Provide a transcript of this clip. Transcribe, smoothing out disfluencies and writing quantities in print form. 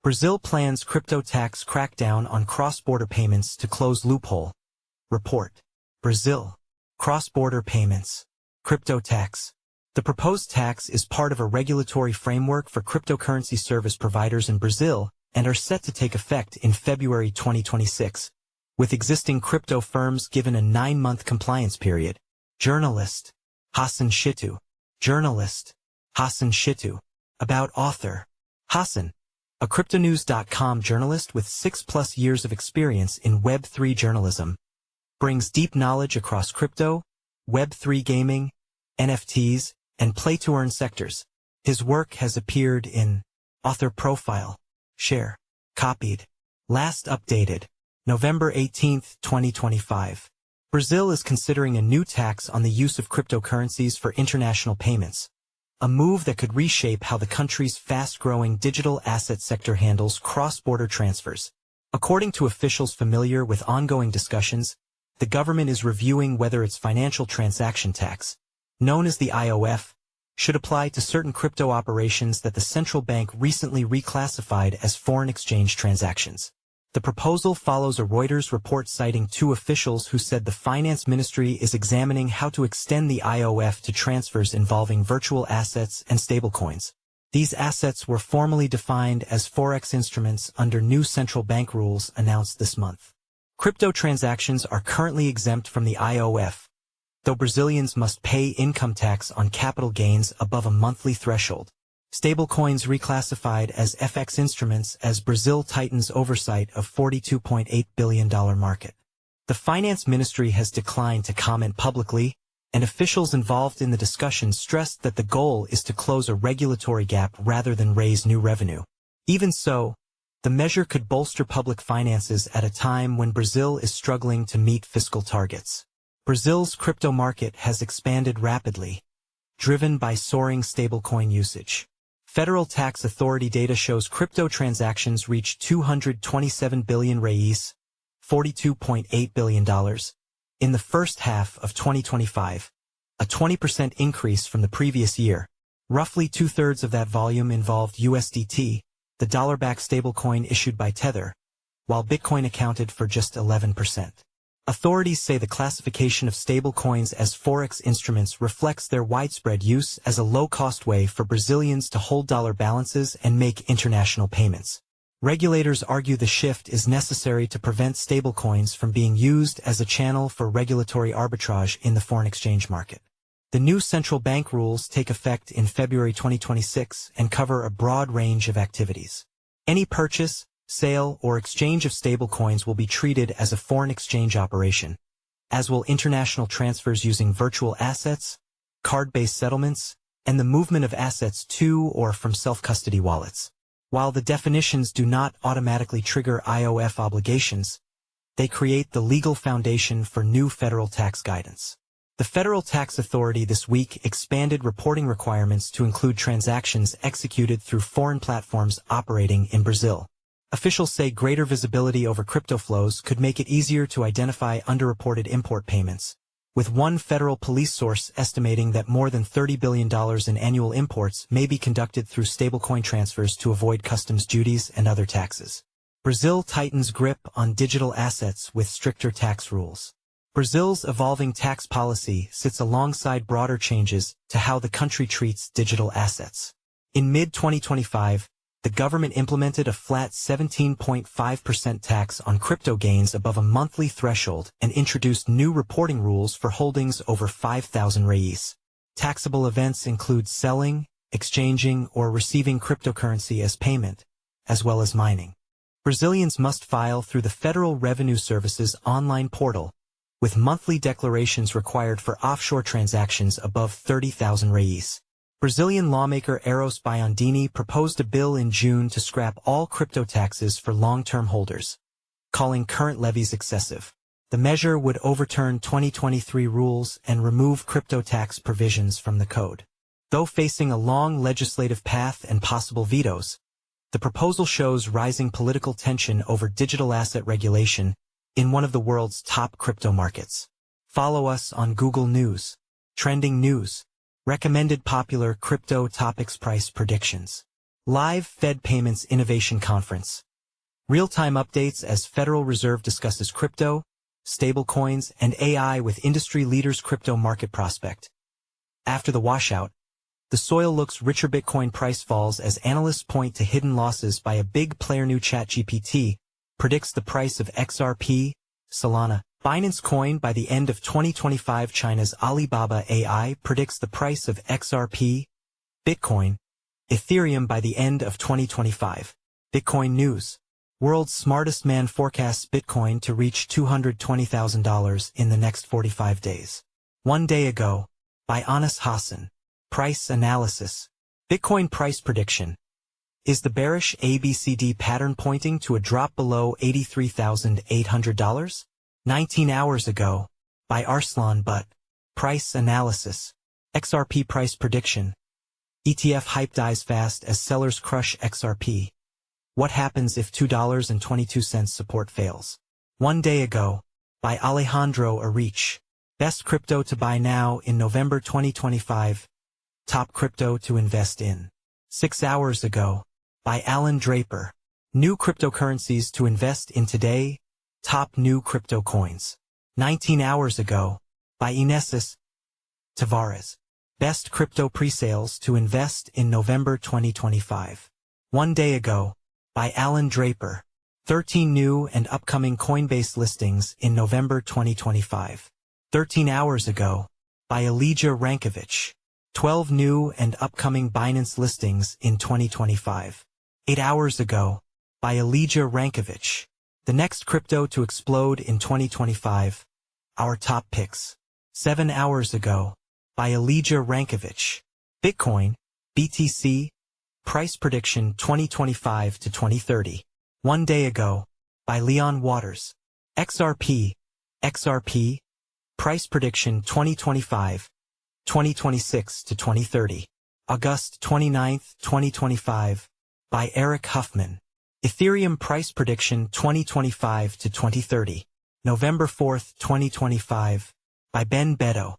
Brazil plans crypto tax crackdown on cross-border payments to close loophole. Report. Brazil. Cross-border payments. Crypto tax. The proposed tax is part of a regulatory framework for cryptocurrency service providers in Brazil and are set to take effect in February 2026, with existing crypto firms given a 9-month compliance period. Journalist. Hassan Shittu. Journalist. Hassan Shittu. About author. Hassan. A cryptonews.com journalist with 6+ years of experience in Web3 journalism. Brings deep knowledge across crypto, Web3 gaming, NFTs, and play-to-earn sectors. His work has appeared in Author Profile. Share. Copied. Last updated. November 18, 2025. Brazil is considering a new tax on the use of cryptocurrencies for international payments. A move that could reshape how the country's fast-growing digital asset sector handles cross-border transfers. According to officials familiar with ongoing discussions, the government is reviewing whether its financial transaction tax, known as the IOF, should apply to certain crypto operations that the central bank recently reclassified as foreign exchange transactions. The proposal follows a Reuters report citing 2 officials who said the finance ministry is examining how to extend the IOF to transfers involving virtual assets and stablecoins. These assets were formally defined as forex instruments under new central bank rules announced this month. Crypto transactions are currently exempt from the IOF, though Brazilians must pay income tax on capital gains above a monthly threshold. Stablecoins reclassified as FX instruments as Brazil tightens oversight of $42.8 billion market. The finance ministry has declined to comment publicly, and officials involved in the discussion stressed that the goal is to close a regulatory gap rather than raise new revenue. Even so, the measure could bolster public finances at a time when Brazil is struggling to meet fiscal targets. Brazil's crypto market has expanded rapidly, driven by soaring stablecoin usage. Federal Tax Authority data shows crypto transactions reached 227 billion reais, $42.8 billion, in the first half of 2025, a 20% increase from the previous year. Roughly 2/3 of that volume involved USDT, the dollar-backed stablecoin issued by Tether, while Bitcoin accounted for just 11%. Authorities say the classification of stablecoins as forex instruments reflects their widespread use as a low-cost way for Brazilians to hold dollar balances and make international payments. Regulators argue the shift is necessary to prevent stablecoins from being used as a channel for regulatory arbitrage in the foreign exchange market. The new central bank rules take effect in February 2026 and cover a broad range of activities. Any purchase, sale, or exchange of stablecoins will be treated as a foreign exchange operation, as will international transfers using virtual assets, card-based settlements, and the movement of assets to or from self-custody wallets. While the definitions do not automatically trigger IOF obligations, they create the legal foundation for new federal tax guidance. The Federal Tax Authority this week expanded reporting requirements to include transactions executed through foreign platforms operating in Brazil. Officials say greater visibility over crypto flows could make it easier to identify underreported import payments, with one federal police source estimating that more than $30 billion in annual imports may be conducted through stablecoin transfers to avoid customs duties and other taxes. Brazil tightens grip on digital assets with stricter tax rules. Brazil's evolving tax policy sits alongside broader changes to how the country treats digital assets. In mid-2025, the government implemented a flat 17.5% tax on crypto gains above a monthly threshold and introduced new reporting rules for holdings over 5,000 reais. Taxable events include selling, exchanging, or receiving cryptocurrency as payment, as well as mining. Brazilians must file through the Federal Revenue Service's online portal, with monthly declarations required for offshore transactions above 30,000 reais. Brazilian lawmaker Eros Biondini proposed a bill in June to scrap all crypto taxes for long-term holders, calling current levies excessive. The measure would overturn 2023 rules and remove crypto tax provisions from the code. Though facing a long legislative path and possible vetoes, the proposal shows rising political tension over digital asset regulation in one of the world's top crypto markets. Follow us on Google News, Trending News, Recommended Popular Crypto Topics Price Predictions. Live Fed Payments Innovation Conference. Real-time updates as Federal Reserve discusses crypto, stablecoins, and AI with industry leaders' crypto market prospect. After the washout, the soil looks richer. Bitcoin price falls as analysts point to hidden losses by a big player. New ChatGPT predicts the price of XRP, Solana, Binance Coin by the end of 2025. China's Alibaba AI predicts the price of XRP, Bitcoin, Ethereum by the end of 2025. Bitcoin news. World's smartest man forecasts Bitcoin to reach $220,000 in the next 45 days. One day ago, by Hassan. Price analysis. Bitcoin price prediction. Is the bearish ABCD pattern pointing to a drop below $83,800? 19 hours ago, by Arslan Butt. Price analysis. XRP price prediction. ETF hype dies fast as sellers crush XRP. What happens if $2.22 support fails? One day ago, by Alejandro Arich. Best crypto to buy now in November 2025. Top crypto to invest in. 6 hours ago, by Alan Draper. New cryptocurrencies to invest in today. Top new crypto coins. 19 hours ago, by Inesis Tavares. Best crypto presales to invest in November 2025. One day ago, by Alan Draper. 13 new and upcoming Coinbase listings in November 2025. 13 hours ago, by Elijah Rankovich. 12 new and upcoming Binance listings in 2025. 8 hours ago, by Elijah Rankovich. The next crypto to explode in 2025. Our top picks. 7 hours ago, by Elijah Rankovich. Bitcoin, BTC, price prediction 2025 to 2030. One day ago, by Leon Waters. XRP, price prediction 2025, 2026 to 2030. August 29, 2025, by Eric Huffman. Ethereum price prediction 2025 to 2030. November 4, 2025, by Ben Beto.